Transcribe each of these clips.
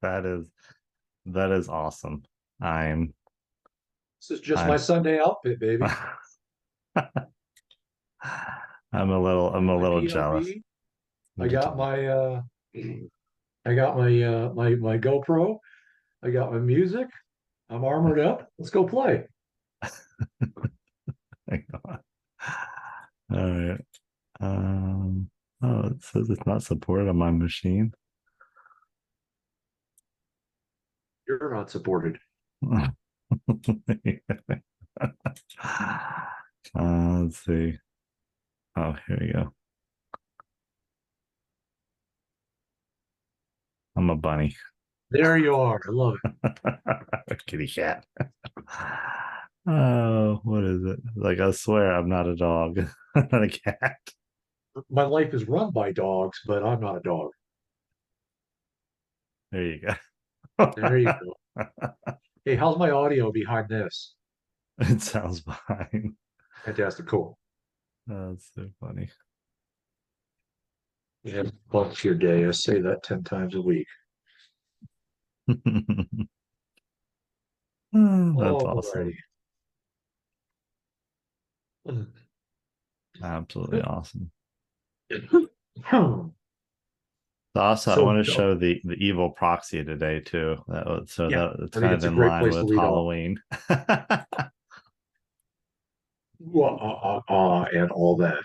that is awesome. I'm This is just my I'm Sunday outfit, baby. I'm a My little jealous. PLB. I What'd you got tell me? my I got my my GoPro. I got my music. I'm armored up. Let's go play. Hang on. All right. Oh, it says it's not supported on my machine. You're not supported. Let's see. Oh, here we go. I'm a bunny. There you are. I love it. Kitty cat. Oh, what is it? Like, I swear I'm not a dog. I'm not a cat. My life is run by dogs, but I'm not a dog. There you go. There you go. Hey, how's my audio behind this? It sounds fine. Fantastic. Cool. That's so funny. Yeah, bumps your day. I say that 10 times a week. That's Alrighty. awesome. Absolutely awesome. Also, I So, want to show the evil proxy today too. So yeah, that it's I think kind of it's a in great line place to with lead off. Halloween. And all that.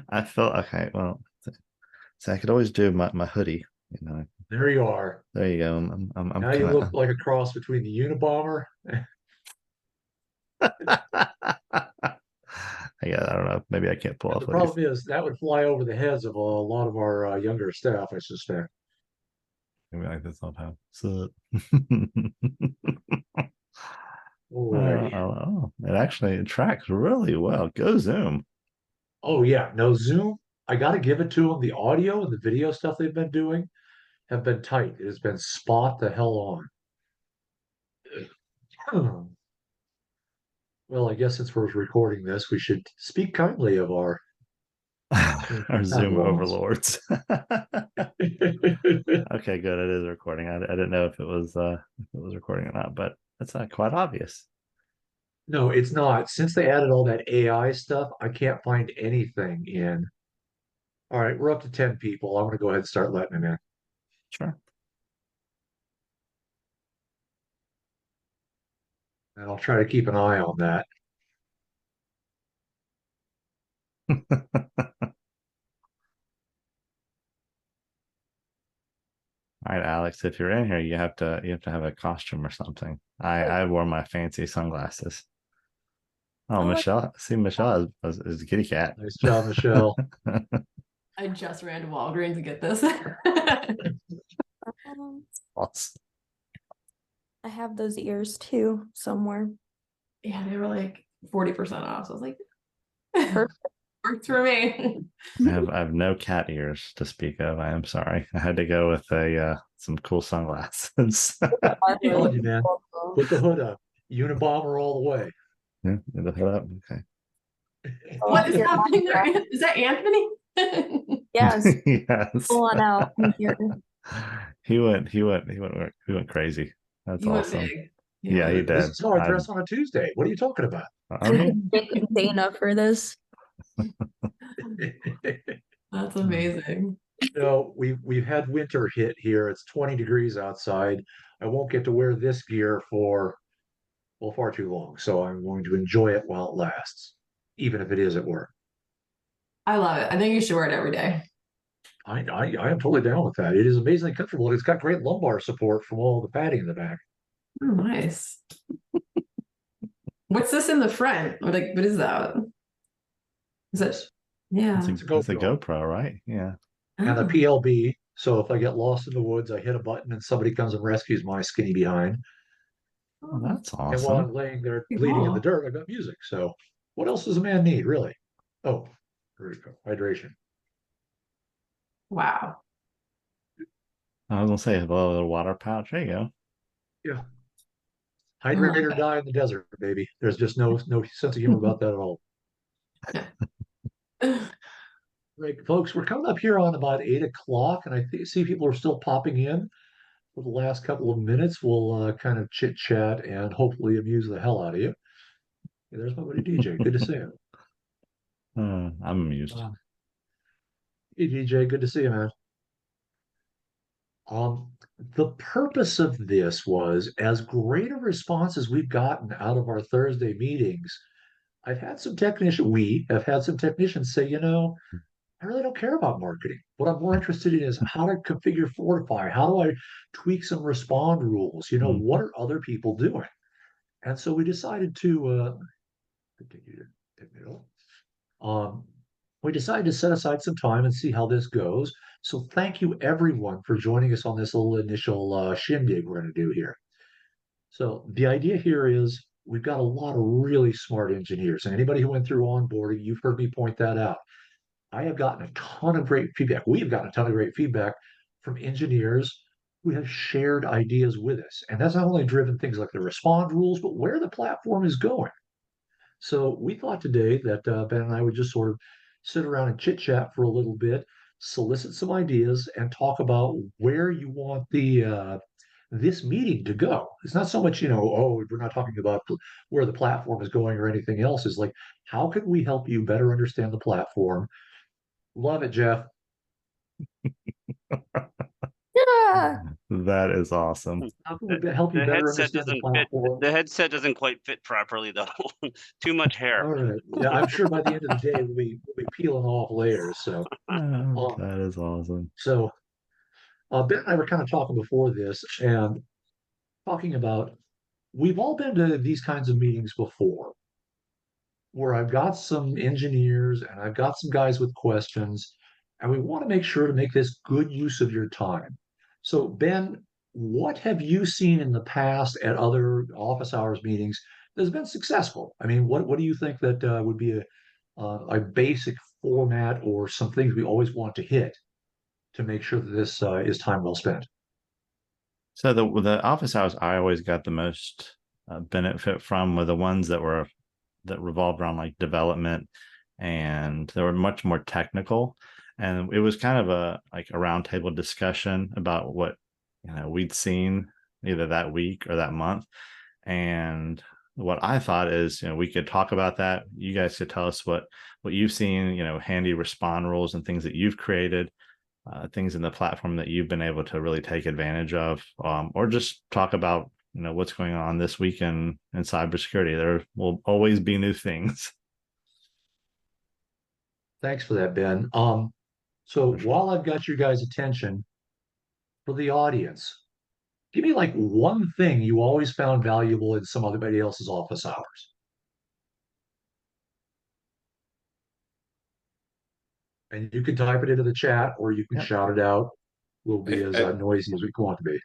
I felt okay. Well, so I could always do my hoodie. You know, There you are. there you go. I'm Now you kind look like a cross between the Unabomber. of. Yeah, I don't know. Maybe I can't pull And off the hoodies. problem is that would fly over the heads of a lot of our younger staff, I suspect. Maybe like this all the time. So, Alrighty. it actually tracks really well. Go Zoom. Oh yeah, no Zoom. I got to give it to them. The audio and the video stuff they've been doing have been tight. It has been spot the hell on. Well, I guess since we're recording this, we should speak kindly of our Our Zoom Pavlovs. overlords. Okay, good. It is recording. I didn't know if it was recording or not, but it's not quite obvious. No, it's not. Since they added all that AI stuff, I can't find anything in. All right, we're up to 10 people. I'm going to go ahead and start letting them in. Sure. And I'll try to keep an eye on that. All right, Alex, if you're in here, you have to have a costume or something. I wore my fancy sunglasses. Oh, Oh, Michelle. See, Michelle is a kitty cat. Nice job, Michelle. I just ran to Walgreens to get this. Awesome. I have those ears too somewhere. Yeah, they were like 40% off. So I was like, Perfect. worked for me. I have no cat ears to speak of. I am sorry. I had to go with a some cool sunglasses. Told you, man. Put the hood up. Unabomber all the way. Yeah, the hood up. Okay. What is happening there? Is that Anthony? Yes, Yes. pull on out in here. He went crazy. That's You went awesome. big. Yeah, he This did. is how I dress on a Tuesday. What are you talking about? I We mean, could thank Dana for this. That's amazing. We've had winter hit here. It's 20 degrees outside. I won't get to wear this gear for well far too long. So I'm going to enjoy it while it lasts, even if it is at work. I love it. I think you should wear it every day. I am totally down with that. It is amazingly comfortable. And it's got great lumbar support from all the padding in the back. Oh, nice. What's this in the front? Like, what is that? Is it? Yeah. It's a it's a GoPro GoPro, right? Yeah. and a Oh, PLB. So if I get lost in the woods, I hit a button and somebody comes and rescues my skinny behind. Oh, that's And while I'm awesome. laying there pretty bleeding in the cool. dirt, I've got music. So what else does a man need, really? Oh, there we go. Hydration. Wow. I was gonna say a little water pouch. There you go. Yeah. I Hydrate love or die in the desert, baby. There's just no sense of humor about that at all. that. Right, folks, we're coming up here on about 8 o'clock, and see people are still popping in. for the last couple of minutes, we'll kind of chit chat and hopefully amuse the hell out of you. Hey, there's my buddy DJ. Good to see you. I'm amused. Hey DJ, good to see you, man. Um, the purpose of this was as great a response as we've gotten out of our Thursday meetings. We have had some technicians say, I really don't care about marketing. What I'm more interested in is how to configure Fortify. How do I tweak some respond rules? What Mhm. are other people doing? And so we decided to continue to pick it up. Um, we decided to set aside some time and see how this goes. So thank you everyone for joining us on this little initial shindig we're going to do here. So the idea here is we've got a lot of really smart engineers, and anybody who went through onboarding, you've heard me point that out. I have gotten a ton of great feedback. We have gotten a ton of great feedback from engineers who have shared ideas with us. And that's not only driven things like the respond rules, but where the platform is going. So we thought today that Ben and I would just sort of sit around and chit chat for a little bit, solicit some ideas, and talk about where you want the this meeting to go. It's not so much, oh, we're not talking about where the platform is going or anything else. It's like, how can we help you better understand the platform? Love it, Jeff. Yeah. That is awesome. How can The, we help you the better headset understand the doesn't fit. platform? The headset doesn't quite fit properly though. Too much hair. All right. Yeah, I'm sure by the end of the day we'll be peeling off layers. So, Oh, um, that is awesome. so Ben and I were kind of talking before this and talking about we've all been to these kinds of meetings before where I've got some engineers and I've got some guys with questions, and we want to make sure to make this good use of your time. So, Ben, what have you seen in the past at other office hours meetings that's been successful? I mean, what do you think that would be a basic format or some things we always want to hit to make sure that this is time well spent? So the office hours I always got the most benefit from were the ones that revolved around like development, and they were much more technical, and it was kind of a roundtable discussion about what we'd seen either that week or that month. And what I thought is, we could talk about that. You guys could tell us what you've seen, handy respond rules and things that you've created, things in the platform that you've been able to really take advantage of, or just talk about what's going on this week in cybersecurity. There will always be new things. Thanks for that, Ben. So while I've got your guys' attention for the audience, give me like one thing you always found valuable in somebody else's office hours. And you can type it into the chat or you can Yep. shout it out. We'll be I, as I, noisy as we want to be.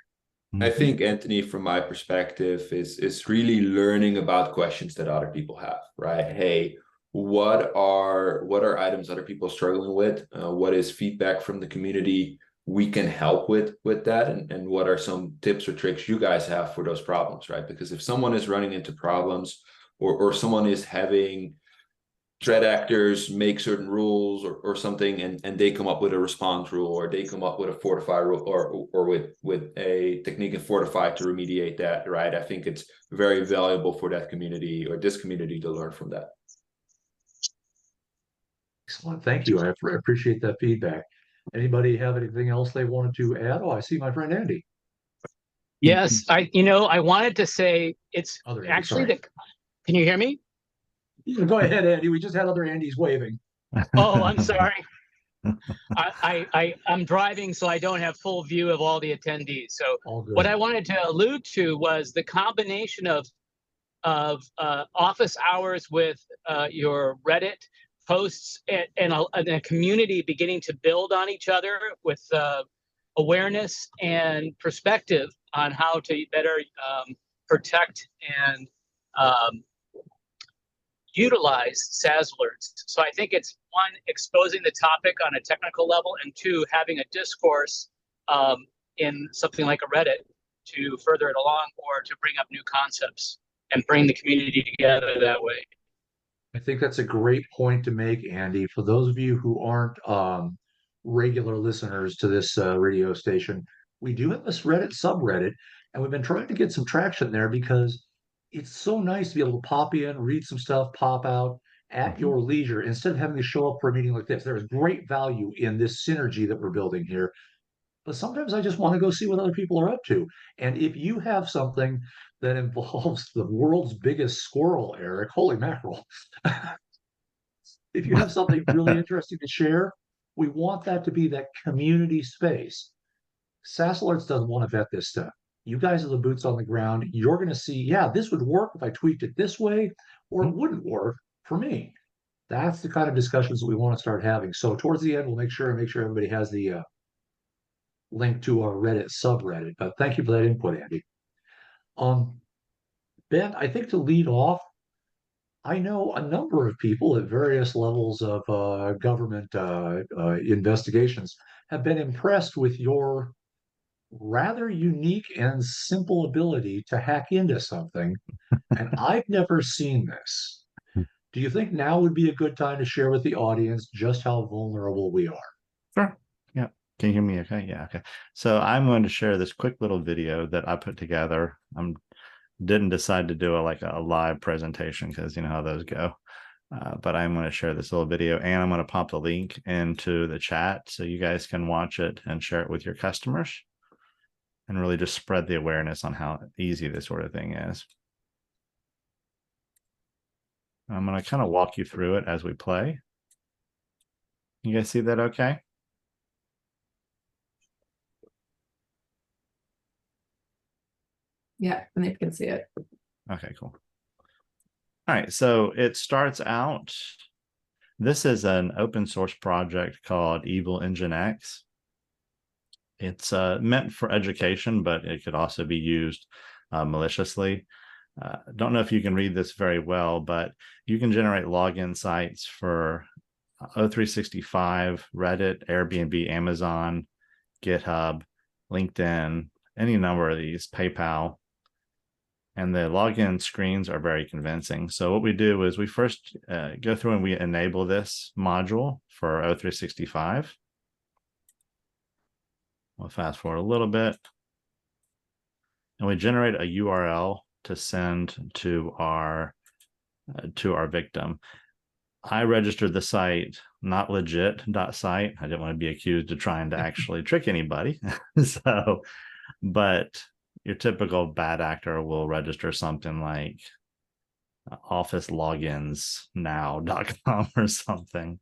I think Anthony, from my perspective, is really learning about questions that other people have, right? Hey, what are items other people are struggling with? What is feedback from the community we can help with that? And what are some tips or tricks you guys have for those problems, right? Because if someone is running into problems or someone is having threat actors make certain rules or something, and they come up with a response rule, or they come up with a fortify rule, or with a technique in fortify to remediate that, right? I think it's very valuable for that community or this community to learn from that. Excellent. Thank you. I appreciate that feedback. Anybody have anything else they wanted to add? Oh, I see my friend Andy. Yes, I wanted to say it's Other Andy, actually sorry. can you hear me? Yeah, go ahead, Andy. We just had other Andys waving. Oh, I'm sorry. I'm driving, so I don't have full view of all the attendees. So All good. what I wanted to allude to was the combination of office hours with your Reddit posts and a community beginning to build on each other with awareness and perspective on how to better protect and utilize SaaS alerts. So I think it's one, exposing the topic on a technical level, and two, having a discourse in something like a Reddit to further it along or to bring up new concepts and bring the community together that way. I think that's a great point to make, Andy. For those of you who aren't regular listeners to this radio station, We do have this Reddit subreddit, and we've been trying to get some traction there because it's so nice to be able to pop in, read some stuff, pop out at Mhm. your leisure instead of having to show up for a meeting like this. There is great value in this synergy that we're building here. But sometimes I just want to go see what other people are up to. And if you have something that involves the world's biggest squirrel, Eric, holy mackerel. If you have something really interesting to share, we want that to be that community space. SaaS Alerts doesn't want to vet this stuff. You guys are the boots on the ground. You're going to see, yeah, this would work if I tweaked it this way, or it wouldn't work for me. That's the kind of discussions that we want to start having. So towards the end, we'll make sure everybody has the link to our Reddit subreddit. But thank you for that input, Andy. Ben, I think to lead off, I know a number of people at various levels of government investigations have been impressed with your rather unique and simple ability to hack into something. And I've never seen this. Do you think now would be a good time to share with the audience just how vulnerable we are? Sure. Yeah. Can you hear me okay? Yeah, okay. So I'm going to share this quick little video that I put together. I didn't decide to do a live presentation because you know how those go. But I'm going to share this little video and I'm going to pop the link into the chat so you guys can watch it and share it with your customers and really just spread the awareness on how easy this sort of thing is. I'm going to kind of walk you through it as we play. You guys see that okay? Yeah, and they can see it. Okay, cool. All right, so it starts out, this is an open source project called Evil Engine X. It's meant for education, but it could also be used maliciously. Don't know if you can read this very well, but you can generate login sites for O365, Reddit, Airbnb, Amazon, GitHub, LinkedIn, any number of these, PayPal. And the login screens are very convincing. So what we do is we first go through and we enable this module for O365. We'll fast forward a little bit. And we generate a URL to send to our victim. I registered the site not legit.site. I didn't want to be accused of trying to actually trick anybody. So, but your typical bad actor will register something like officeloginsnow.com or something.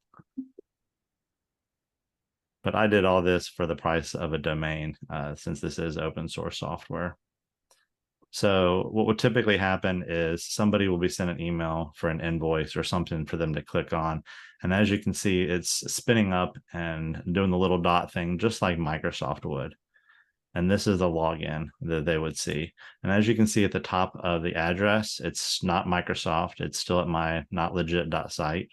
But I did all this for the price of a domain since this is open source software. So what would typically happen is somebody will be sent an email for an invoice or something for them to click on. And as you can see, it's spinning up and doing the little dot thing, just like Microsoft would. And this is the login that they would see. And as you can see at the top of the address, it's not Microsoft. It's still at my notlegit.site.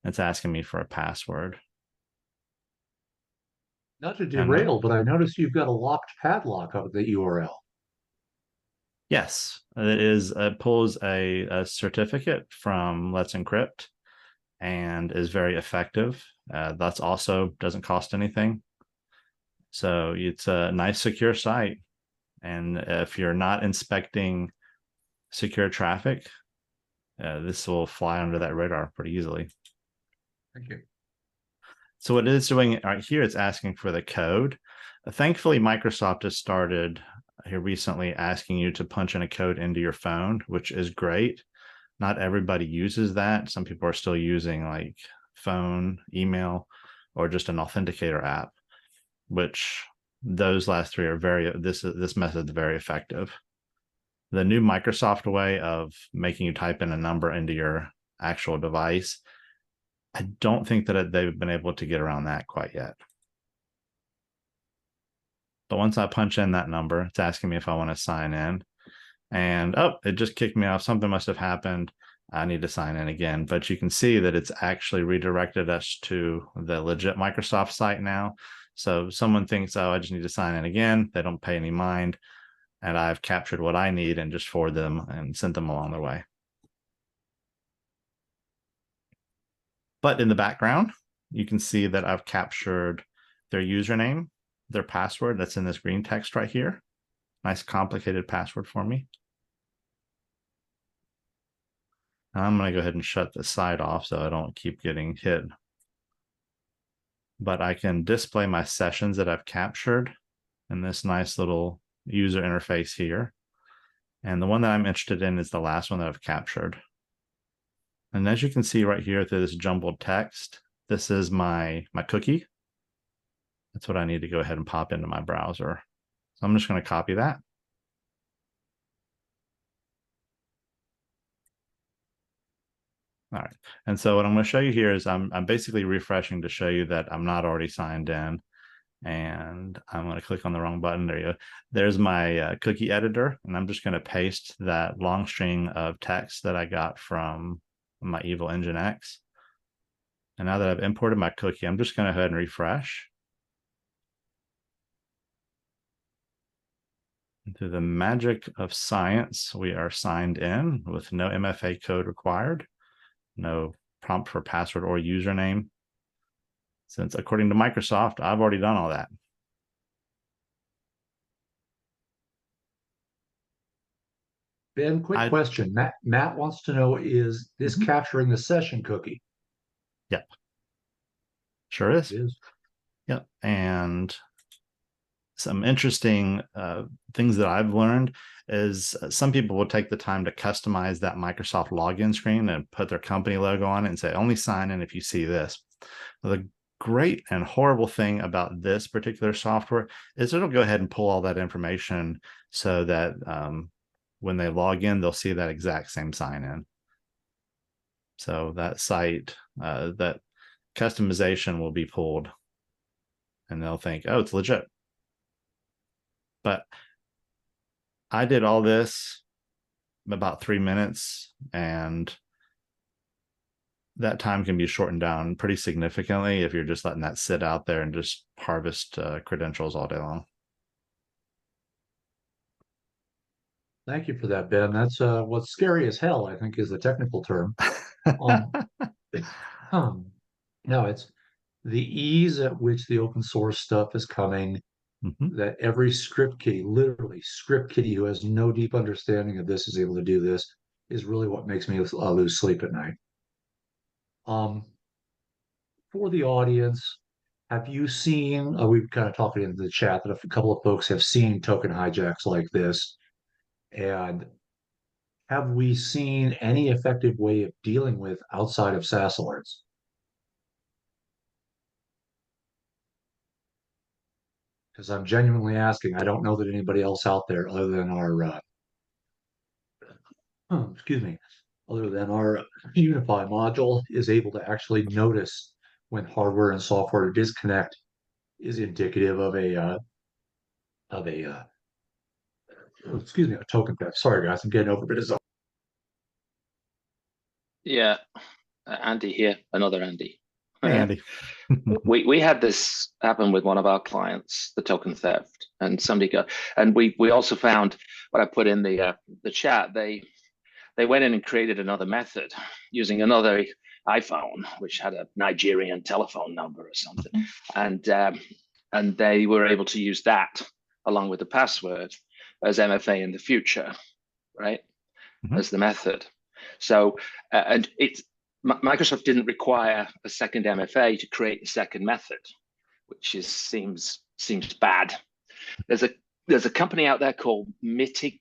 It's asking me for a password. Not to derail, but I noticed you've got a locked padlock of the URL. Yes, it pulls a certificate from Let's Encrypt and is very effective. That's also doesn't cost anything. So it's a nice secure site. And if you're not inspecting secure traffic, this will fly under that radar pretty easily. Thank you. So what it is doing right here, it's asking for the code. Thankfully, Microsoft has started here recently asking you to punch in a code into your phone, which is great. Not everybody uses that. Some people are still using like phone, email, or just an authenticator app, which those last three are this method is very effective. The new Microsoft way of making you type in a number into your actual device, I don't think that they've been able to get around that quite yet. But once I punch in that number, it's asking me if I want to sign in. And oh, it just kicked me off. Something must have happened. I need to sign in again. But you can see that it's actually redirected us to the legit Microsoft site now. So someone thinks, oh, I just need to sign in again. They don't pay any mind. And I've captured what I need and just forward them and sent them along their way. But in the background, you can see that I've captured their username, their password that's in this green text right here. Nice complicated password for me. I'm going to go ahead and shut the site off so I don't keep getting hit. But I can display my sessions that I've captured in this nice little user interface here. And the one that I'm interested in is the last one that I've captured. And as you can see right here through this jumbled text, this is my cookie. That's what I need to go ahead and pop into my browser. So I'm just going to copy that. All right. And so what I'm going to show you here is I'm basically refreshing to show you that I'm not already signed in. And I'm going to click on the wrong button. There you go. There's my cookie editor. And I'm just going to paste that long string of text that I got from my Evil Engine X. And now that I've imported my cookie, I'm just going to go ahead and refresh. And through the magic of science, we are signed in with no MFA code required. No prompt for password or username. Since according to Microsoft, I've already done all that. Ben, quick question. Matt wants to know, is this capturing the session cookie? Yep. Sure is. It is. Yep. And some interesting things that I've learned is some people will take the time to customize that Microsoft login screen and put their company logo on it and say, only sign in if you see this. The great and horrible thing about this particular software is it'll go ahead and pull all that information so that when they log in, they'll see that exact same sign in. So that site, that customization will be pulled and they'll think, oh, it's legit. But I did all this in about 3 minutes, and that time can be shortened down pretty significantly if you're just letting that sit out there and just harvest credentials all day long. Thank you for that, Ben. That's what's scary as hell, I think, is the technical term. No, it's the ease at which the open source stuff is coming. That every script kiddie, literally script kiddie who has no deep understanding of this is able to do this is really what makes me lose sleep at night. For the audience, have you seen, we've kind of talked into the chat that a couple of folks have seen token hijacks like this. And have we seen any effective way of dealing with outside of SaaS alerts? Because I'm genuinely asking. I don't know that anybody else out there other than our excuse me, other than our Unify module is able to actually notice when hardware and software disconnect is indicative of a excuse me, a token theft. Sorry guys, I'm getting over a bit of zone. Yeah, Andy here, another Andy. Hey, Andy. we had this happen with one of our clients, the token theft, and somebody got, and we also found what I put in the chat. They went in and created another method using another iPhone, which had a Nigerian telephone number or something, and they were able to use that along with the password as MFA in the future, right? As the method. So, and it's Microsoft didn't require a second MFA to create a second method, which seems bad. There's a company out there called Mitiga.io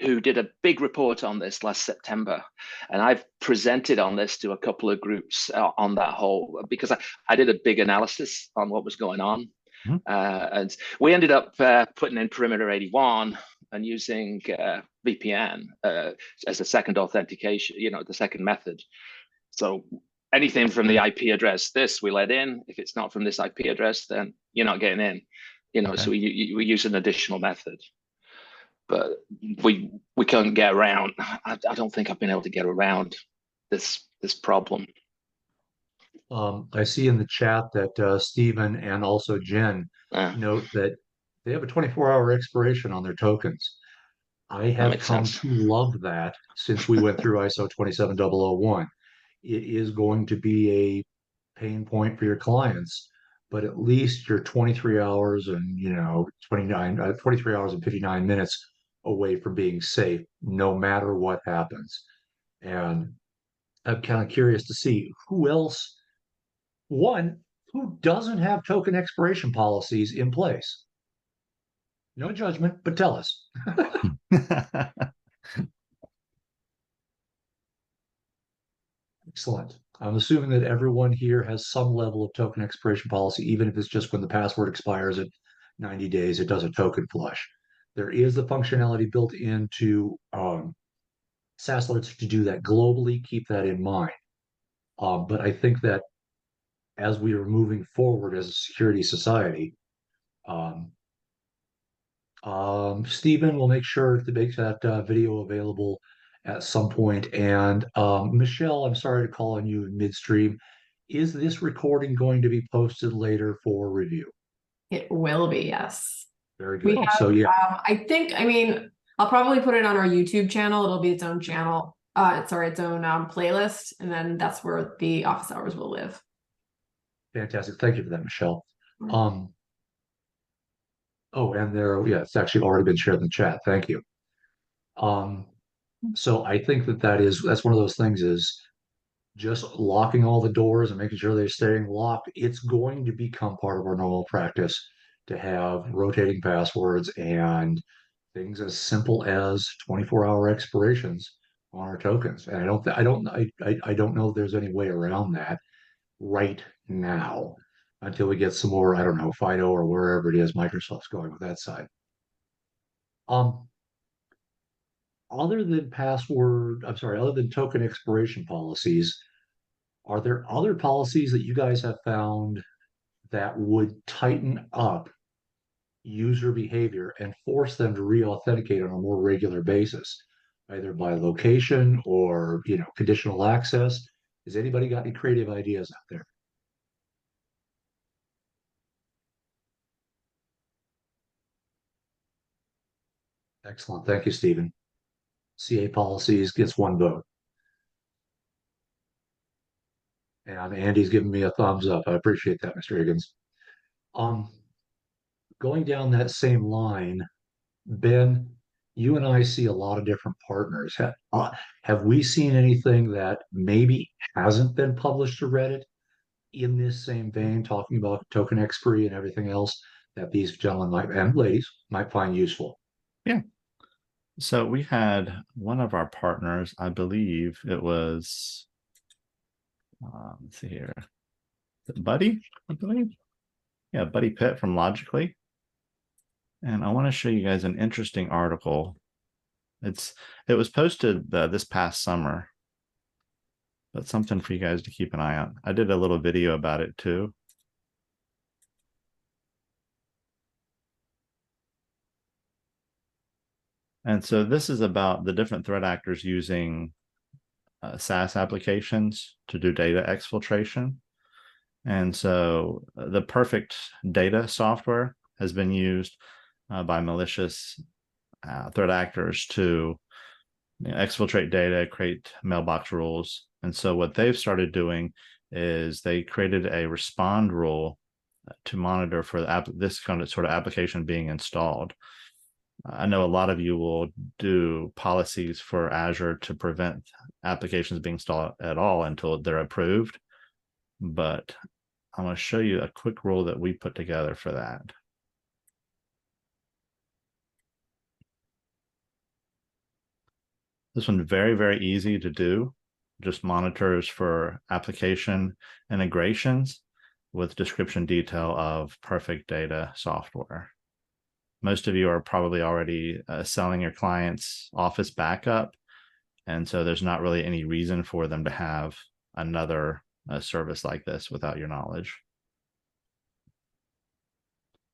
who did a big report on this last September, and I've presented on this to a couple of groups on that whole, because I did a big analysis on what was going on. And we ended up putting in Perimeter 81 and using VPN as a second authentication, the second method. So anything from the IP address, this we let in. If it's not from this IP address, then you're not getting in. Okay. So we use an additional method. But we couldn't get around. I don't think I've been able to get around this problem. I see in the chat that Stephen and also Jen note that they have a 24-hour expiration on their tokens. I have come to love that since we went through ISO 27001. It is going to be a pain point for your clients but at least you're 23 hours and 23 hours and 59 minutes away from being safe, no matter what happens. And I'm kind of curious to see who else, one, who doesn't have token expiration policies in place. No judgment, but tell us. Excellent. I'm assuming that everyone here has some level of token expiration policy, even if it's just when the password expires at 90 days, it does a token flush. There is the functionality built into SaaS alerts to do that globally. Keep that in mind. But I think that as we are moving forward as a security society, um, Stephen will make sure to make that video available at some point. And Michelle, I'm sorry to call on you in midstream. Is this recording going to be posted later for review? It will be, yes. Very We good. have, So yeah, I mean, I'll probably put it on our YouTube channel. It'll be its own channel. Its own playlist, and then that's where the office hours will live. fantastic. Thank you for that, Michelle. Oh, and yeah, it's actually already been shared in the chat. Thank you. So I think that's one of those things is just locking all the doors and making sure they're staying locked. It's going to become part of our normal practice to have rotating passwords and things as simple as 24-hour expirations on our tokens. And I don't know if there's any way around that right now until we get some more, I don't know, Fido or wherever it is Microsoft's going with that side. Other than other than token expiration policies, are there other policies that you guys have found that would tighten up user behavior and force them to re-authenticate on a more regular basis, either by location or conditional access? Has anybody got any creative ideas out there? Excellent. Thank you, Stephen. CA policies gets one vote. And Andy's giving me a thumbs up. I appreciate that, Mr. Higgins. Going down that same line, Ben, you and I see a lot of different partners. Have we seen anything that maybe hasn't been published to Reddit in this same vein, talking about token expiry and everything else that these gentlemen and ladies might find useful? Yeah. So we had one of our partners, I believe it was, let's see here, Buddy, I believe. Yeah, Buddy Pitt from Logically. And I want to show you guys an interesting article. It was posted this past summer, but something for you guys to keep an eye on. I did a little video about it too. And so this is about the different threat actors using SaaS applications to do data exfiltration. And so the Perfect Data software has been used by malicious threat actors to exfiltrate data, create mailbox rules. And so what they've started doing is they created a respond rule to monitor for this kind of sort of application being installed. I know a lot of you will do policies for Azure to prevent applications being installed at all until they're approved. But I'm going to show you a quick rule that we put together for that. This one's very, very easy to do. Just monitors for application integrations with description detail of Perfect Data software. Most of you are probably already selling your clients Office backup, and so there's not really any reason for them to have another service like this without your knowledge.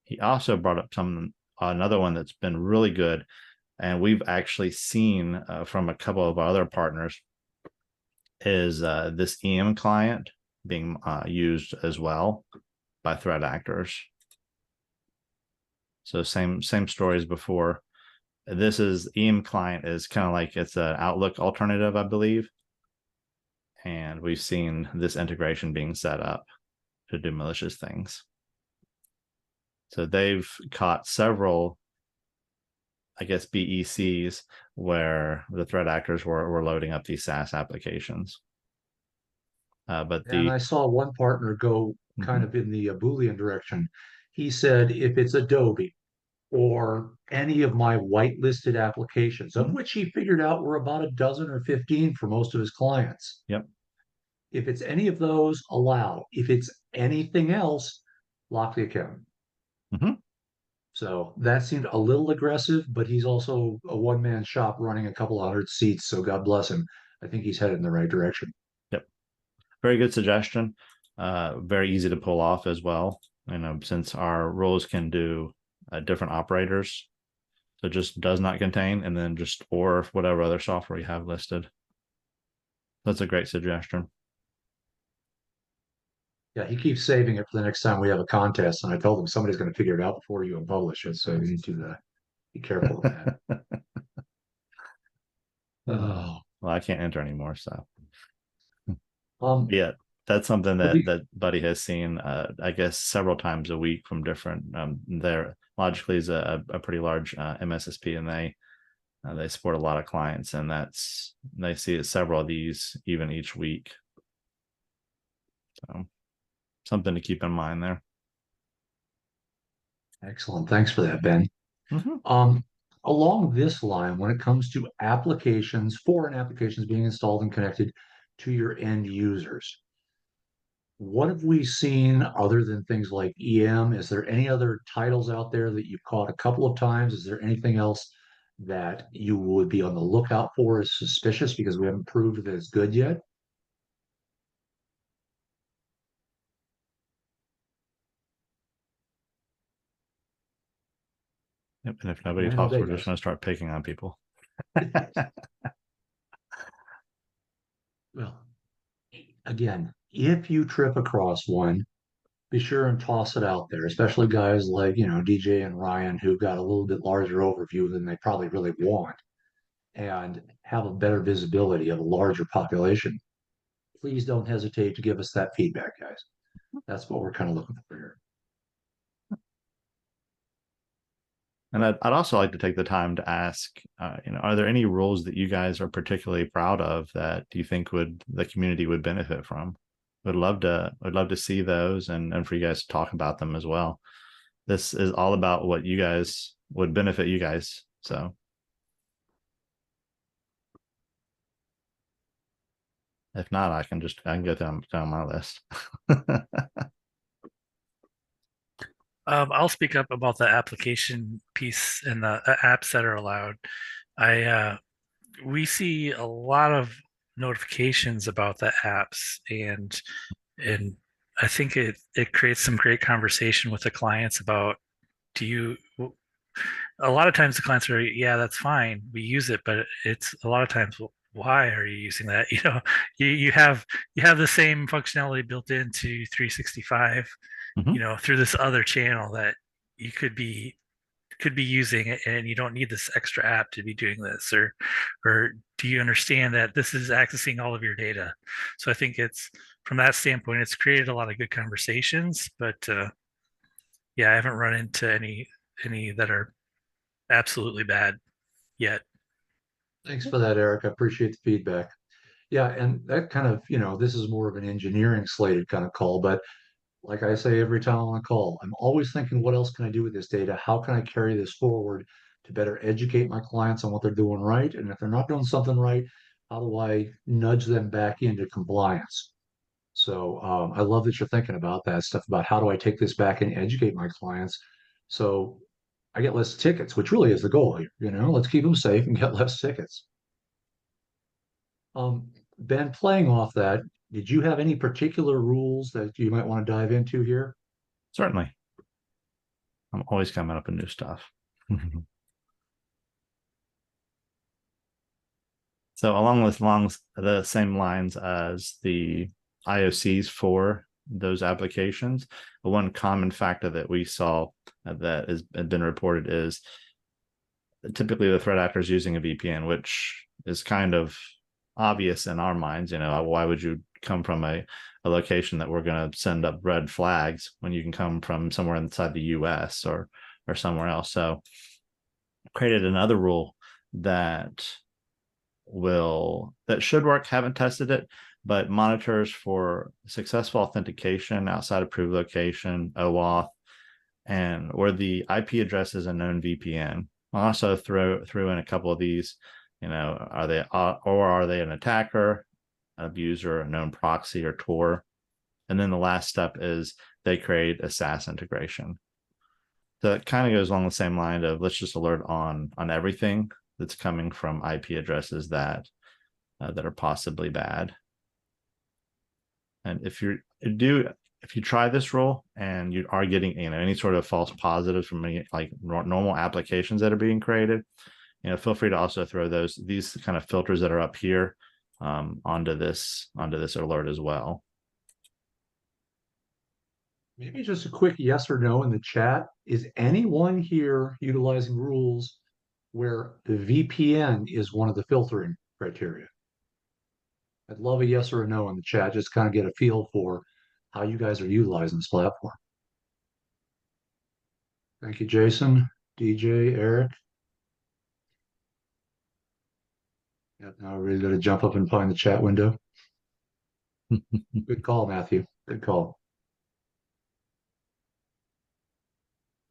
He also brought up another one that's been really good, and we've actually seen from a couple of our other partners is this EM client being used as well by threat actors. So same story as before. This is EM client is kind of like it's an Outlook alternative, I believe. And we've seen this integration being set up to do malicious things. So they've caught several, I guess, BECs where the threat actors were loading up these SaaS applications. But And I saw one partner go kind of in the Boolean direction. He said, if it's Adobe or any of my whitelisted applications, of Mhm. which he figured out were about a dozen or 15 for most of his clients. Yep. If it's any of those, allow. If it's anything else, lock the account. Mhm. So that seemed a little aggressive, but he's also a one-man shop running a couple 100 seats. So God bless him. I think he's headed in the right direction. Yep. Very good suggestion. Very easy to pull off as well. You know, since our roles can do different operators, so just does not contain, and then just or whatever other software you have listed. That's a great suggestion. Yeah, he keeps saving it for the next time we have a contest. And I told him somebody's going to figure it out before you and publish it. So you need to be careful of that. Oh, Well, I can't enter anymore, so um, yeah, that's something but that Buddy has seen, I guess, several times a week from different. There logically is a pretty large MSSP, and they support a lot of clients, and they see several of these even each week. So something to keep in mind there. excellent. Thanks for that, Ben. Mhm. Along this line, when it comes to applications, foreign applications being installed and connected to your end users, what have we seen other than things like EM? Is there any other titles out there that you've caught a couple of times? Is there anything else that you would be on the lookout for as suspicious because we haven't proved that it's good yet? Yep, and if nobody Man, oh, talks, they we're just does. going to start picking on people. Well, again, if you trip across one, be sure and toss it out there, especially guys like, DJ and Ryan who've got a little bit larger overview than they probably really want and have a better visibility of a larger population. Please don't hesitate to give us that feedback, guys. That's what we're kind of looking for here. And I'd also like to take the time to ask, are there any rules that you guys are particularly proud of that you think the community would benefit from? Would love to see those and for you guys to talk about them as well. This is all about what you guys would benefit you guys. So if not, I can go down my list. I'll speak up about the application piece and the apps that are allowed. We see a lot of notifications about the apps, and I think it creates some great conversation with the clients about a lot of times the clients are, yeah, that's fine, we use it, but it's a lot of times, why are you using that? You have the same functionality built into 365, Mhm. through this other channel that you could be using it, and you don't need this extra app to be doing this, or do you understand that this is accessing all of your data? So I think it's from that standpoint, it's created a lot of good conversations, but yeah, I haven't run into any that are absolutely bad yet. Thanks for that, Eric. I appreciate the feedback. Yeah, and that kind of, this is more of an engineering slated kind of call, but like I say every time on a call, I'm always thinking, what else can I do with this data? How can I carry this forward to better educate my clients on what they're doing right? And if they're not doing something right, how do I nudge them back into compliance? So I love that you're thinking about that stuff about how do I take this back and educate my clients so I get less tickets, which really is the goal here. Let's keep them safe and get less tickets. Ben, playing off that, did you have any particular rules that you might want to dive into here? Certainly. I'm always coming up with new stuff. So along the same lines as the IOCs for those applications, the one common factor that we saw that has been reported is typically the threat actor is using a VPN, which is kind of obvious in our minds. Why would you come from a location that we're going to send up red flags when you can come from somewhere inside the US or somewhere else? So created another rule that should work. Haven't tested it, but monitors for successful authentication outside approved location, OAuth, and where the IP address is a known VPN. I'll also throw in a couple of these. Are they an attacker, an abuser, a known proxy, or Tor? And then the last step is they create a SaaS integration. So it kind of goes along the same line of let's just alert on everything that's coming from IP addresses that are possibly bad. And if you try this rule and you are getting any sort of false positives from like normal applications that are being created, feel free to also throw these kind of filters that are up here onto this alert as well. Maybe just a quick yes or no in the chat. Is anyone here utilizing rules where the VPN is one of the filtering criteria? I'd love a yes or a no in the chat, just kind of get a feel for how you guys are utilizing this platform. Thank you, Jason, DJ, Eric. Yeah, now we're really going to jump up and find the chat window. Good call, Matthew. Good call.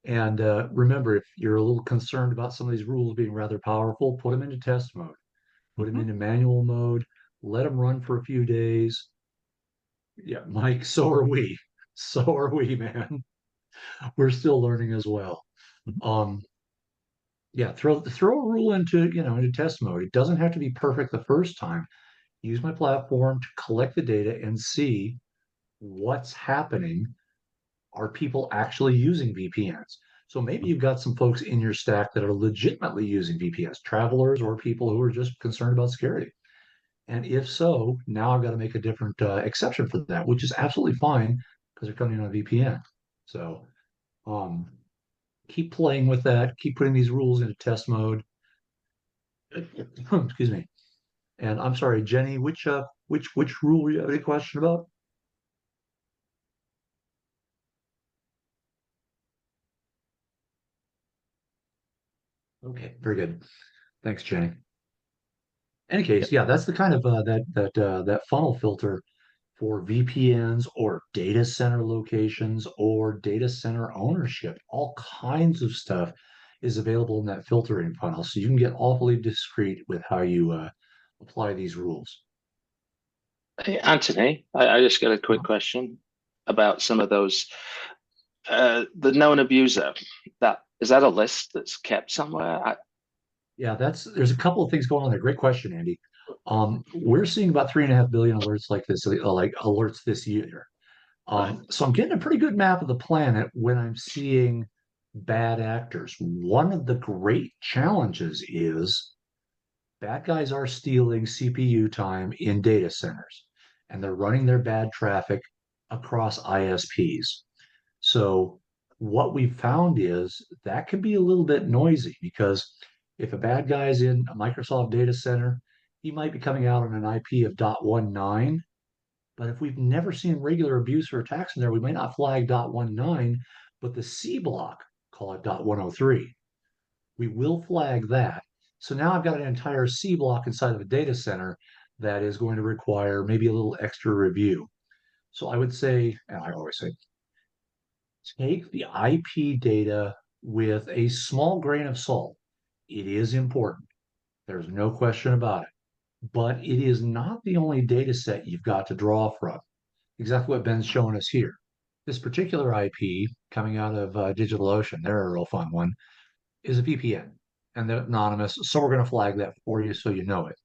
And remember, if you're a little concerned about some of these rules being rather powerful, put them into test mode, put them into manual mode, let them run for a few days. Yeah, Mike, so are we. So are we, man. We're still learning as well. Yeah, throw a rule into test mode. It doesn't have to be perfect the first time. Use my platform to collect the data and see what's happening. Are people actually using VPNs? So maybe you've got some folks in your stack that are legitimately using VPNs, travelers or people who are just concerned about security. And if so, now I've got to make a different exception for that, which is absolutely fine because they're coming on a VPN. So keep playing with that. Keep putting these rules into test mode. Excuse me. And I'm sorry, Jenny, which rule were you having a question about? Okay, very good. Thanks, Jenny. Any case, yeah, that's the kind of that funnel filter for VPNs or data center locations or data center ownership. All kinds of stuff is available in that filtering funnel, so you can get awfully discreet with how you apply these rules. Hey, Anthony, I just got a quick question about some of those. The known abuser, is that a list that's kept somewhere? Yeah, there's a couple of things going on there. Great question, Andy. We're seeing about 3.5 billion alerts like this, like alerts this year. So I'm getting a pretty good map of the planet when I'm seeing bad actors. One of the great challenges is bad guys are stealing CPU time in data centers, and they're running their bad traffic across ISPs. So what we found is that can be a little bit noisy because if a bad guy's in a Microsoft data center, he might be coming out on an IP of .19. But if we've never seen regular abuse or attacks in there, we might not flag .19, but the C block, call it .103. We will flag that. So now I've got an entire C block inside of a data center that is going to require maybe a little extra review. So I would say, and I always say, take the IP data with a small grain of salt. It is important. There's no question about it. But it is not the only data set you've got to draw from. Exactly what Ben's showing us here. This particular IP coming out of DigitalOcean, they're a real fun one, is a VPN and they're anonymous. So we're going to flag that for you so you know it.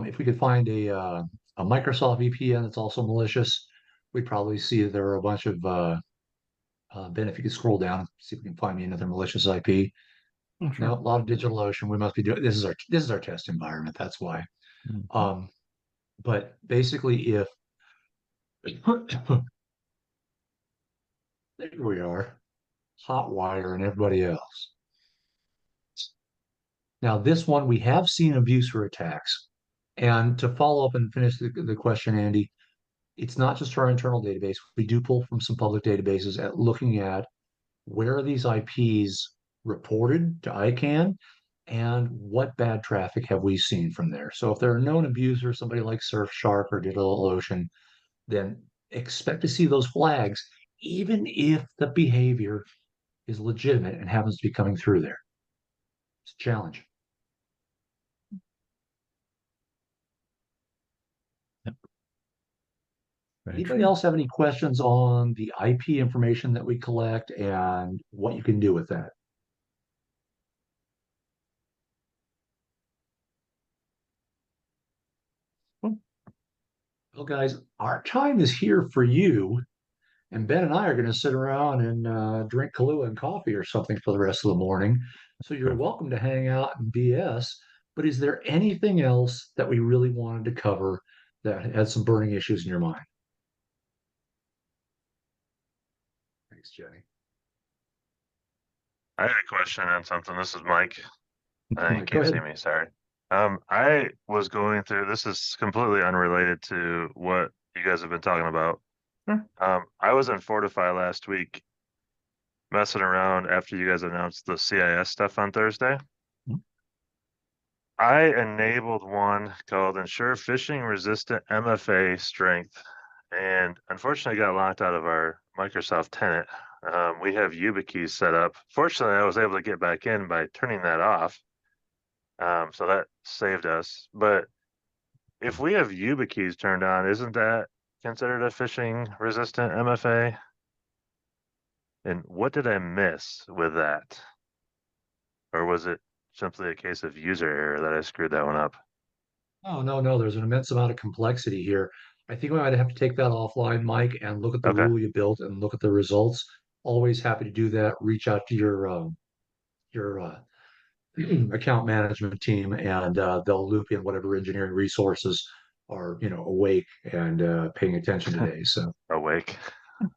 If we could find a Microsoft VPN that's also malicious, we'd probably see that there are a bunch of Ben, if you could scroll down and see if we can find me another malicious IP. Oh, sure. No, a lot of DigitalOcean. We must be doing this is our test environment. That's why. But basically, if there we are, Hotwire and everybody else. Now, this one we have seen abuse or attacks, And to follow up and finish the question, Andy, it's not just our internal database. We do pull from some public databases at looking at where are these IPs reported to ICANN and what bad traffic have we seen from there. So if there are known abusers, somebody like Surfshark or DigitalOcean, then expect to see those flags, even if the behavior is legitimate and happens to be coming through there. It's a challenge. Anybody else have any questions on the IP information that we collect and what you can do with that? Well, guys, our time is here for you. And Ben and I are going to sit around and drink Kahlua and coffee or something for the rest of the morning. So you're welcome to hang out and BS. But is there anything else that we really wanted to cover that had some burning issues in your mind? Thanks, Jenny. I had a question on something. This is Mike. You Mike, go can't see ahead. me, sorry. I was going through, this is completely unrelated to what you guys have been talking about. Sure. I was in Fortify last week messing around after you guys announced the CIS stuff on Thursday. Mhm. I enabled one called Ensure Phishing Resistant MFA Strength, and unfortunately got locked out of our Microsoft tenant. We have YubiKeys set up. Fortunately, I was able to get back in by turning that off. So that saved us. But if we have YubiKeys turned on, isn't that considered a phishing resistant MFA? And what did I miss with that? Or was it simply a case of user error that I screwed that one up? Oh, no. There's an immense amount of complexity here. I think we might have to take that offline, Mike, and look at the Okay. rule you built and look at the results. Always happy to do that. Reach out to your account management team, and they'll loop in whatever engineering resources are, awake and paying attention today. So Awake.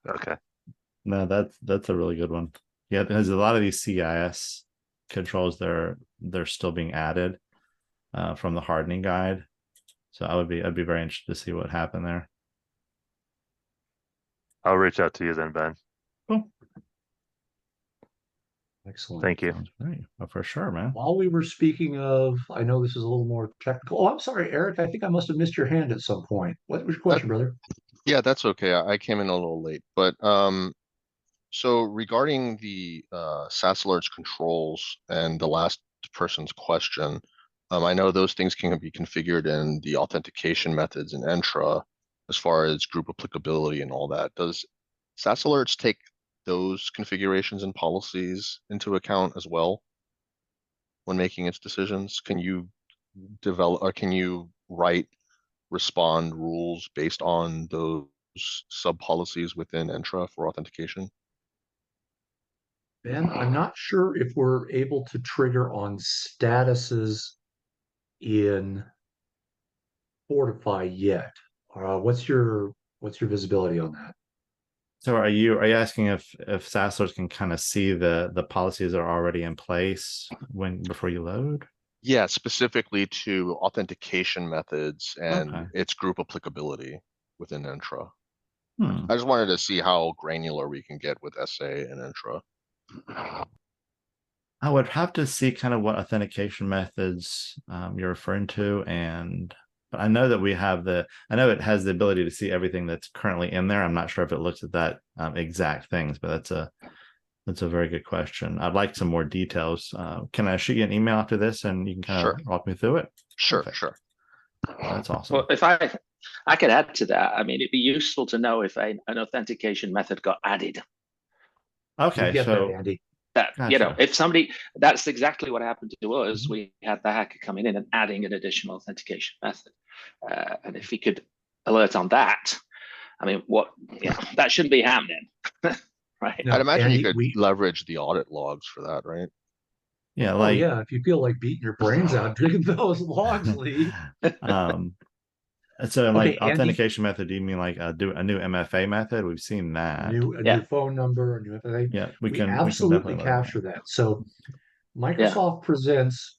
Okay. No, that's a really good one. Yeah, because a lot of these CIS controls they're still being added from the hardening guide. So I'd be very interested to see what happened there. I'll reach out to you then, Ben. Cool. excellent. Thank you. Sounds great. Oh, for sure, man. While we were speaking of, I know this is a little more technical. Oh, I'm sorry, Eric. I think I must have missed your hand at some point. What was your question, brother? Yeah, that's okay. I came in a little late, but so regarding the SaaS alerts controls and the last person's question, I know those things can be configured in the authentication methods in Entra as far as group applicability and all that. Does SaaS alerts take those configurations and policies into account as well when making its decisions? Can you develop or can you write respond rules based on those sub policies within Entra for authentication? Ben, I'm not sure if we're able to trigger on statuses in Fortify yet. What's your visibility on that? So are you asking if SaaSlers can kind of see the policies that are already in place before you load? Yeah, specifically to authentication methods and Okay. its group applicability within Entra. Hmm. I just wanted to see how granular we can get with SA and Entra. I would have to see kind of what authentication methods you're referring to, but I know that I know it has the ability to see everything that's currently in there. I'm not sure if it looks at that exact things, but that's a very good question. I'd like some more details. Can I shoot you an email after this and you can kind Sure. of walk me through it? Sure, Perfect. sure. That's awesome. Well, if I could add to that, I mean, it'd be useful to know if an authentication method got added. Okay, We get so that, Andy. That, Gotcha. if somebody, that's exactly what happened to us. Mhm. We had the hacker coming in and adding an additional authentication method. And if he could alert on that, I mean, that shouldn't be happening, right? No, I'd imagine Andy, you could leverage the audit logs for that, right? yeah, oh like yeah, if you feel like beating your brains out, drink those logs, Lee. So like Okay, Andy, authentication method, do you mean like do a new MFA method? We've seen a that. new phone number, a new FA. Yeah, we We can absolutely definitely learn that. capture that. So Microsoft presents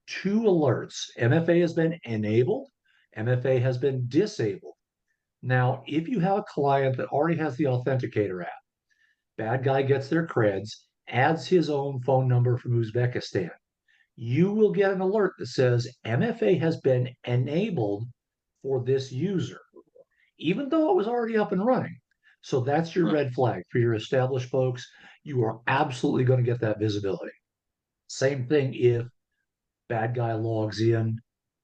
two alerts. MFA has been enabled, MFA has been disabled. Now, if you have a client that already has the Authenticator app, bad guy gets their creds, adds his own phone number from Uzbekistan, you will get an alert that says MFA has been enabled for this user, even though it was already up and running. So that's your red flag for your established folks. You are absolutely going to get that visibility. Same thing if bad guy logs in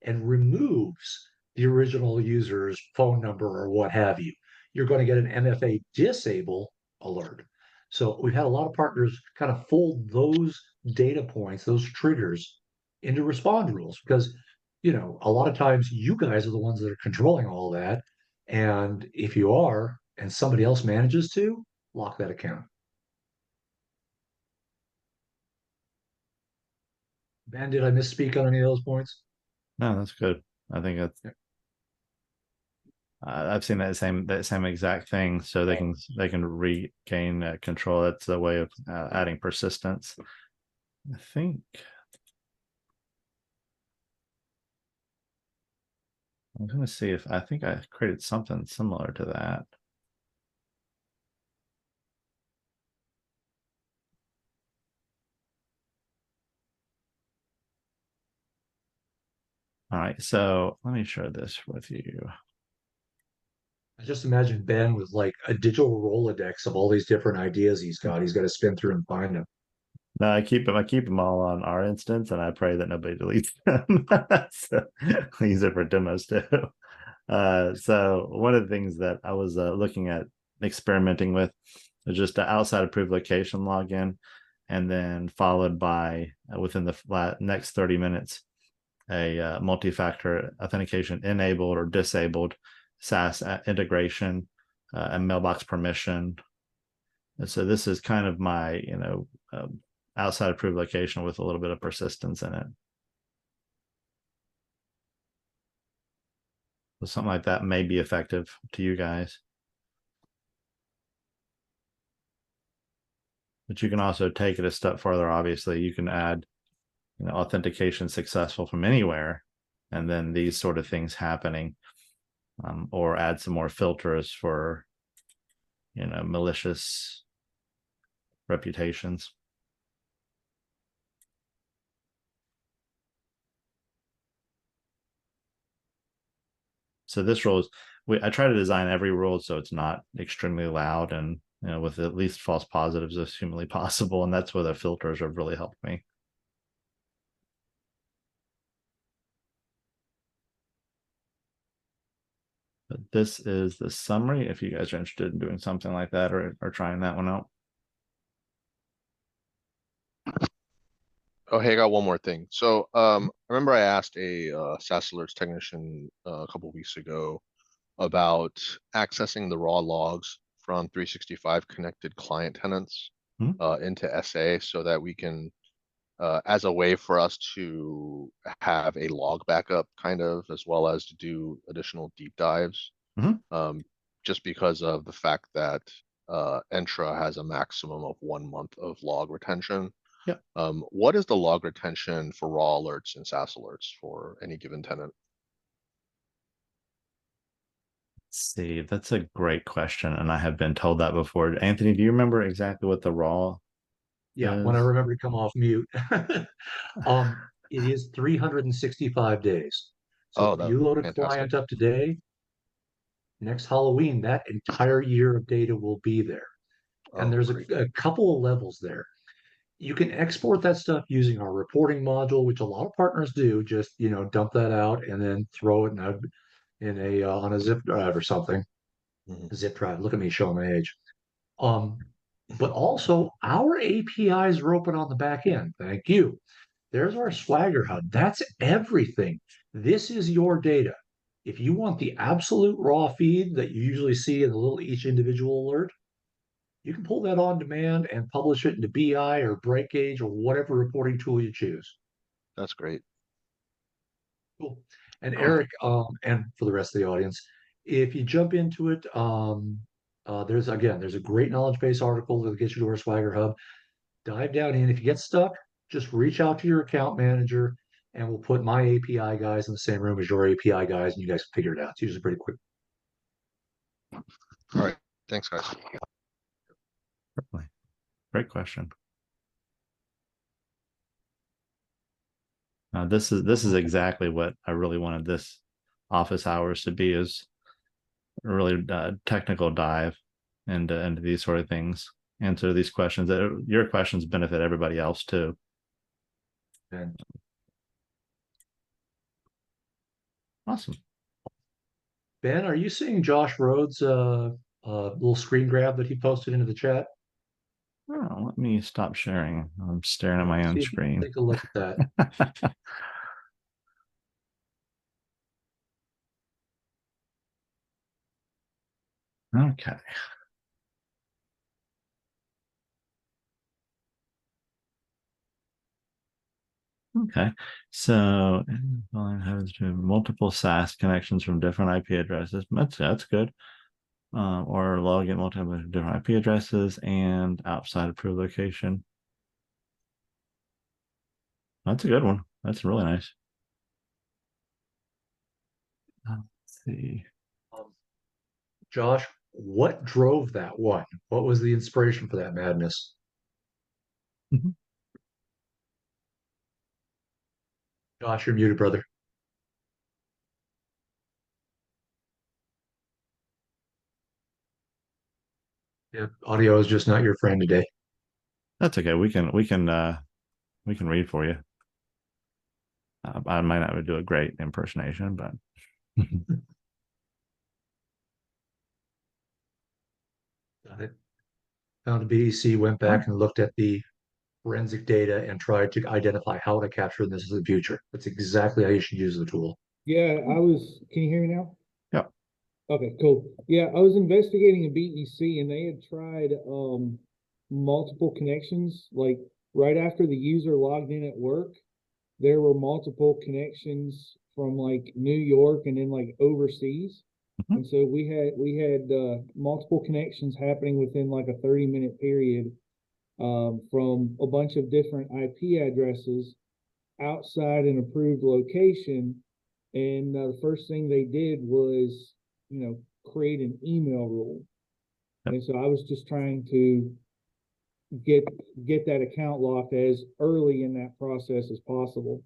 and removes the original user's phone number or what have you. You're going to get an MFA disable alert. So we've had a lot of partners kind of fold those data points, those triggers into respond rules because, a lot of times you guys are the ones that are controlling all that. And if you are, and somebody else manages to, lock that account. Ben, did I misspeak on any of those points? No, that's good. I think that's. Yeah. I've seen that same exact thing, so they can regain control. That's a way of adding persistence. I think. I'm going to see if I think I created something similar to that. All right, so let me share this with you. I just imagine Ben with like a digital Rolodex of all these different ideas he's got. He's got to spin through and find them. No, I keep them all on our instance, and I pray that nobody deletes them. So I use it for demos too. So one of the things that I was looking at experimenting with was just an outside approved location login, and then followed by within the next 30 minutes, a multi-factor authentication enabled or disabled SaaS integration and mailbox permission. And so this is kind of my, outside approved location with a little bit of persistence in it. So something like that may be effective to you guys. But you can also take it a step further. Obviously, you can add, authentication successful from anywhere, and then these sort of things happening, or add some more filters for, malicious reputations. So this rule is, I try to design every rule so it's not extremely loud and, with at least false positives as humanly possible. And that's where the filters have really helped me. But this is the summary if you guys are interested in doing something like that or trying that one out. Oh, hey, I got one more thing. So, remember I asked a SaaS Alerts technician a couple weeks ago about accessing the raw logs from 365 connected client tenants into SA so that we can, as a way for us to have a log backup kind of, as well as to do additional deep dives. Just because of the fact that Entra has a maximum of 1 month of log retention. Yeah. What is the log retention for raw alerts and SaaS alerts for any given tenant? Let's see, that's a great question, and I have been told that before. Anthony, do you remember exactly what the raw? Yeah, when I remember to come off mute. It is 365 days. So if you load a client up today, next Halloween, that entire year of data will be there. And there's a couple of levels there. You can export that stuff using our reporting module, which a lot of partners do. Just dump that out and then throw it in a on a zip drive or something. Zip drive. Look at me showing my age. But also our APIs are open on the back end. Thank you. There's our Swagger Hub. That's everything. This is your data. If you want the absolute raw feed that you usually see in the little each individual alert, you can pull that on demand and publish it into BI or Breakage or whatever reporting tool you choose. That's great. Cool. And Eric, and for the rest of the audience, if you jump into it, there's a great knowledge base article that gets you to our Swagger Hub. Dive down in. If you get stuck, just reach out to your account manager. and we'll put my API guys in the same room as your API guys, and you guys can figure it out. It's usually pretty quick. All right. Thanks, guys. Certainly. Great question. This is exactly what I really wanted this office hours to be, is a really technical dive into these sort of things, answer these questions. That your questions benefit everybody else too. And Awesome. Ben, are you seeing Josh Rhodes' little screen grab that he posted into the chat? Oh, let me stop sharing. I'm staring at my own See if you can screen. take a look at that. Okay. Okay. So has multiple SaaS connections from different IP addresses. That's good. Or log in multiple different IP addresses and outside approved location. That's a good one. That's really nice. Let's see. Josh, what drove that one? What was the inspiration for that madness? Mhm. Josh, you're muted, brother. Yeah, audio is just not your friend today. That's okay. We can read for you. I might not do a great impersonation, but Got it. Found a BEC, went back and looked at the forensic data and tried to identify how to capture this in the future. That's exactly how you should use the tool. Yeah, I was. Can you hear me now? Yep. Okay, cool. Yeah, I was investigating a BEC and they had tried multiple connections. Like right after the user logged in at work, there were multiple connections from like New York and then like overseas. Mhm. And so we had multiple connections happening within like a 30-minute period from a bunch of different IP addresses outside an approved location. And the first thing they did was, create an email rule. Yep. And so I was just trying to get that account locked as early in that process as possible.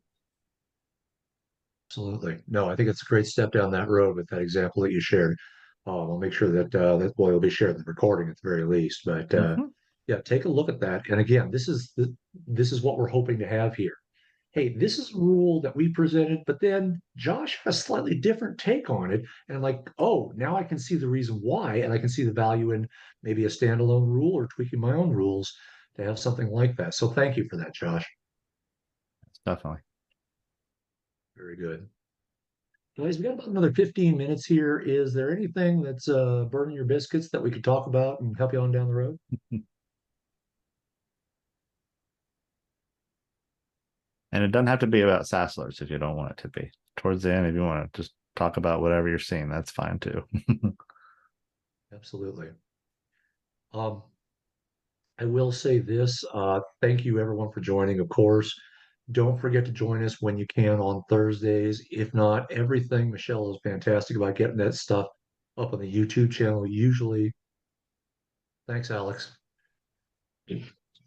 Absolutely. No, I think it's a great step down that road with that example that you shared. I'll make sure that well, it'll be shared in the recording at the very least. But Mhm. yeah, take a look at that. And again, this is what we're hoping to have here. Hey, this is a rule that we presented, but then Josh has a slightly different take on it. And I'm like, oh, now I can see the reason why, and I can see the value in maybe a standalone rule or tweaking my own rules to have something like that. So thank you for that, Josh. Definitely. Very good. Guys, we got about another 15 minutes here. Is there anything that's burning your biscuits that we could talk about and help you on down the road? And it doesn't have to be about SaaS alerts if you don't want it to be. Towards the end, if you want to just talk about whatever you're seeing, that's fine too. Absolutely. I will say this, thank you everyone for joining, of course. Don't forget to join us when you can on Thursdays. If not, everything, Michelle is fantastic about getting that stuff up on the YouTube channel, usually. Thanks, Alex.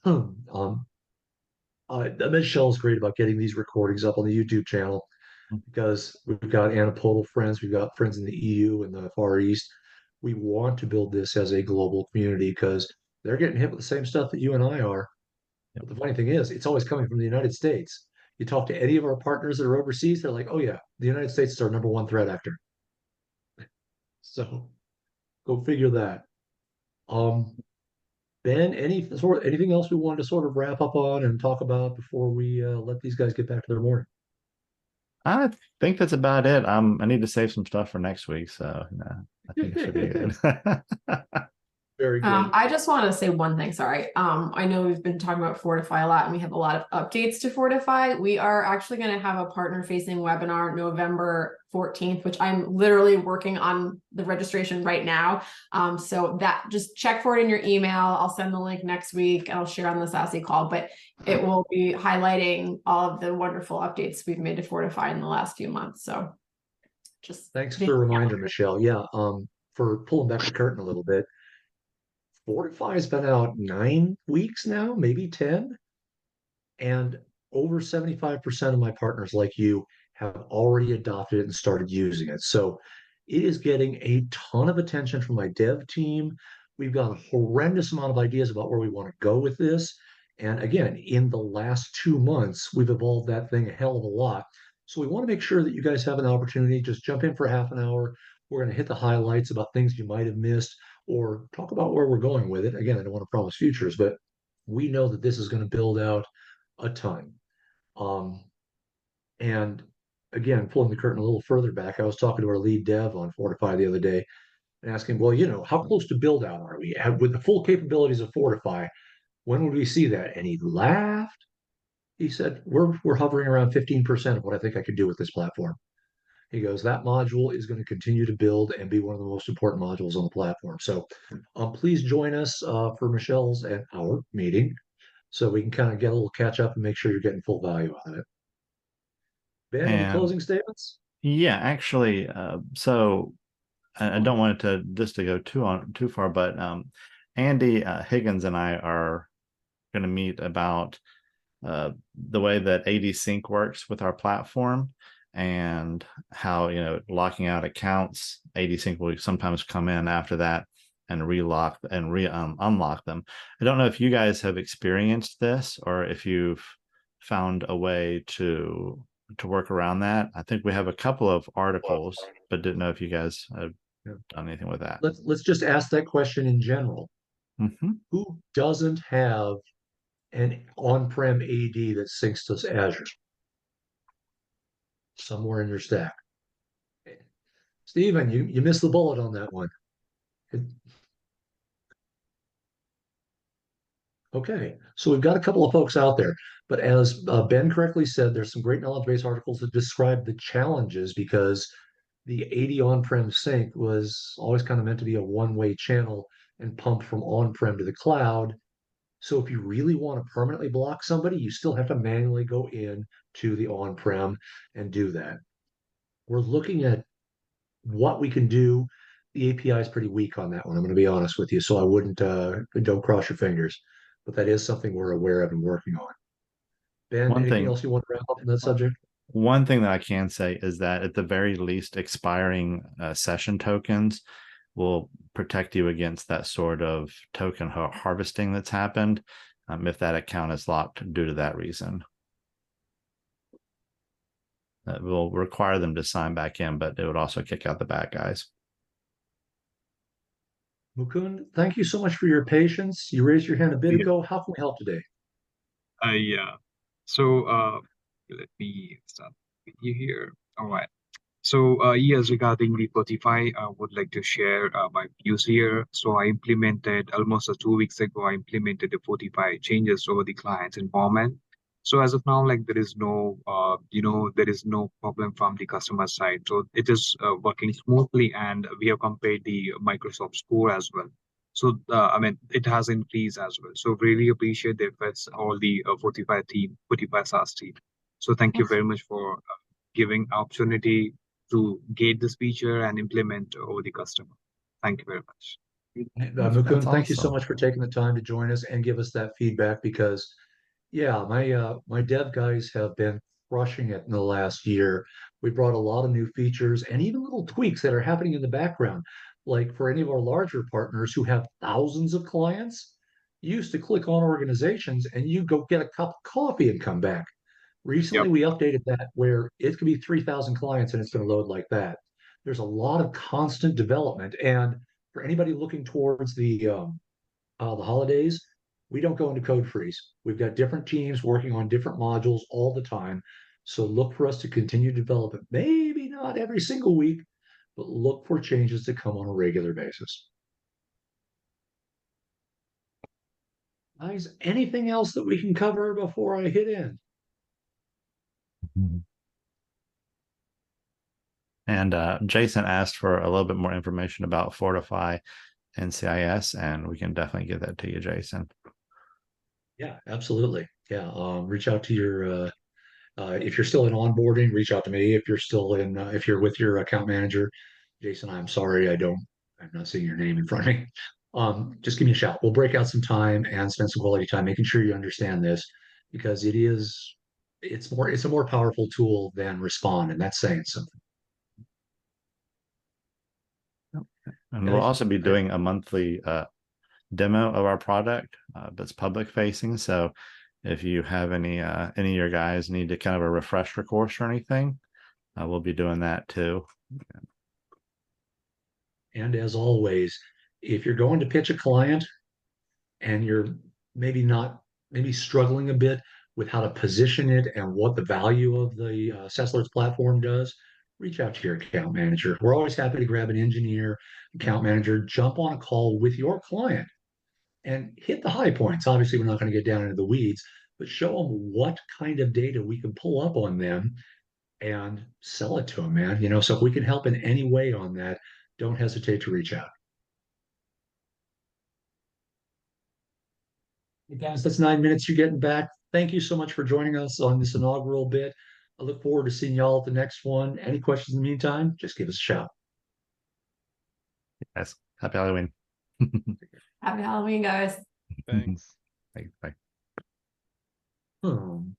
Um, Michelle's great about getting these recordings up on the YouTube channel because we've got anapodal friends, we've got friends in the EU and the Far East. We want to build this as a global community because they're getting hit with the same stuff that you and I are. Yep. But the funny thing is, it's always coming from the United States. You talk to any of our partners that are overseas, they're like, oh, yeah, the United States is our number one threat actor. So go figure that. Ben, anything else we wanted to sort of wrap up on and talk about before we let these guys get back to their morning? I think that's about it. I need to save some stuff for next week, so I think it should be good. Very good. I just want to say one thing, sorry. I know we've been talking about Fortify a lot and we have a lot of updates to Fortify. We are actually going to have a partner facing webinar November 14th, which I'm literally working on the registration right now. So that just check for it in your email. I'll send the link next week and I'll share on the SASE call, but it will be highlighting all of the wonderful updates we've made to Fortify in the last few months. So just Thanks for the reminder, Michelle. Yeah, for pulling back the curtain a little bit. Fortify has been out 9 weeks now, maybe 10. And over 75% of my partners, like you, have already adopted it and started using it. So it is getting a ton of attention from my dev team. We've got a horrendous amount of ideas about where we want to go with this. And again, in the last 2 months, we've evolved that thing a hell of a lot. So we want to make sure that you guys have an opportunity. Just jump in for half an hour. We're going to hit the highlights about things you might have missed or talk about where we're going with it. Again, I don't want to promise futures, but we know that this is going to build out a ton. And again, pulling the curtain a little further back, I was talking to our lead dev on Fortify the other day and asking, well, how close to build out are we? With the full capabilities of Fortify, when would we see that? And he laughed. He said, we're hovering around 15% of what I think I could do with this platform. He goes, that module is going to continue to build and be one of the most important modules on the platform. So please join us for Michelle's and our meeting so we can kind of get a little catch up and make sure you're getting full value out of it. Ben, any And closing statements? yeah, actually, so I don't want it to this to go too far, but Andy Higgins and I are going to meet about the way that AD Sync works with our platform and how locking out accounts. AD Sync will sometimes come in after that and relock and unlock them. I don't know if you guys have experienced this or if you've found a way to work around that. I think we have a couple of articles, but didn't know if you guys have done anything with that. Let's just ask that question in general. Who doesn't have an on-prem AD that syncs to Azure? Somewhere in your stack. Steven, you missed the bullet on that one. Okay, so we've got a couple of folks out there, but as Ben correctly said, there's some great knowledge base articles that describe the challenges because the AD on-prem sync was always kind of meant to be a one-way channel and pumped from on-prem to the cloud. So if you really want to permanently block somebody, you still have to manually go in to the on-prem and do that. We're looking at what we can do. The API is pretty weak on that one. I'm going to be honest with you. So I wouldn't, don't cross your fingers, but that is something we're aware of and working on. Ben, anything else you want to wrap up on that subject? One thing that I can say is that at the very least, expiring session tokens will protect you against that sort of token harvesting that's happened if that account is locked due to that reason. That will require them to sign back in, but it would also kick out the bad guys. Mukund, thank you so much for your patience. You raised your hand a bit ago. How can we help today? Yeah. So let me start with you here. All right. So yes, regarding the Spotify, I would like to share my views here. So I implemented almost 2 weeks ago, I implemented the Spotify changes over the client's environment. So as of now, like there is no, there is no problem from the customer side. So it is working smoothly, and we have compared the Microsoft score as well. So I mean, it has increased as well. So really appreciate the efforts all the Spotify team, Spotify SaaS team. So thank you very much for giving opportunity to gate this feature and implement over the customer. Thank you very much. Mukund, thank you so much for taking the time to join us and give us that feedback because, yeah, my dev guys have been crushing it in the last year. We brought a lot of new features and even little tweaks that are happening in the background. Like for any of our larger partners who have thousands of clients, you used to click on organizations and you go get a cup of coffee and come back. Recently, we updated that where it could be 3,000 clients and it's going to load like that. There's a lot of constant development. And for anybody looking towards the holidays, we don't go into code freeze. We've got different teams working on different modules all the time. So look for us to continue to develop it. Maybe not every single week, but look for changes to come on a regular basis. Guys, anything else that we can cover before I hit in? And Jason asked for a little bit more information about Fortify NCIS, and we can definitely give that to you, Jason. Yeah, absolutely. Yeah, reach out to your if you're still in onboarding, reach out to me. If you're still in, if you're with your account manager, Jason, I'm sorry, I'm not seeing your name in front of me. Just give me a shout. We'll break out some time and spend some quality time making sure you understand this because it's a more powerful tool than Respond, and that's saying something. And we'll Guys, also be doing a monthly demo of our product that's public facing. So if you have any of your guys need to kind of a refresher course or anything, we'll be doing that too. and as always, if you're going to pitch a client and you're maybe not, maybe struggling a bit with how to position it and what the value of the SaaS Alerts platform does, reach out to your account manager. We're always happy to grab an engineer, account manager, jump on a call with your client and hit the high points. Obviously, we're not going to get down into the weeds, but show them what kind of data we can pull up on them and sell it to them, man. So if we can help in any way on that, don't hesitate to reach out. Hey guys, that's 9 minutes you're getting back. Thank you so much for joining us on this inaugural bit. I look forward to seeing y'all at the next one. Any questions in the meantime, just give us a shout. Yes. Happy Halloween. Happy Halloween, guys. Thanks. Bye. Hmm.